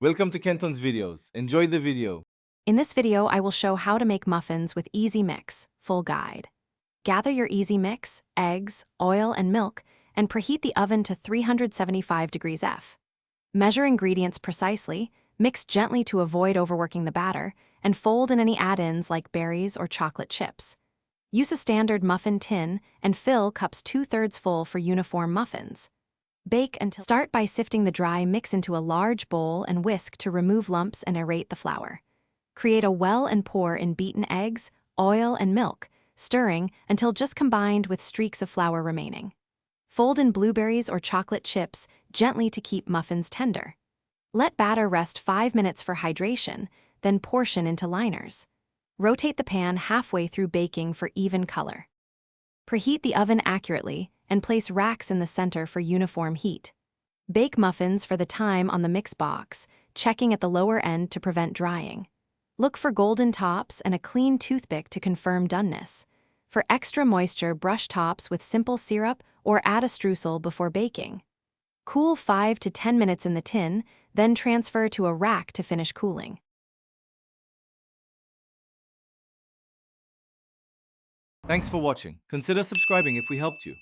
Welcome to Kenton's videos. Enjoy the video. In this video, I will show how to make muffins with Easy Mix, full guide. Gather your Easy Mix, eggs, oil, and milk, and preheat the oven to 375 degrees F. Measure ingredients precisely, mix gently to avoid overworking the batter, and fold in any add-ins like berries or chocolate chips. Use a standard muffin tin and fill cups 2/3 full for uniform muffins. Bake until Start by sifting the dry mix into a large bowl and whisk to remove lumps and aerate the flour. Create a well and pour in beaten eggs, oil, and milk, stirring until just combined with streaks of flour remaining. Fold in blueberries or chocolate chips gently to keep muffins tender. Let batter rest 5 minutes for hydration, then portion into liners. Rotate the pan halfway through baking for even color. Preheat the oven accurately and place racks in the center for uniform heat. Bake muffins for the time on the mix box, checking at the lower end to prevent drying. Look for golden tops and a clean toothpick to confirm doneness. For extra moisture, brush tops with simple syrup or add a streusel before baking. Cool 5 to 10 minutes in the tin, then transfer to a rack to finish cooling. Thanks for watching. Consider subscribing if we helped you.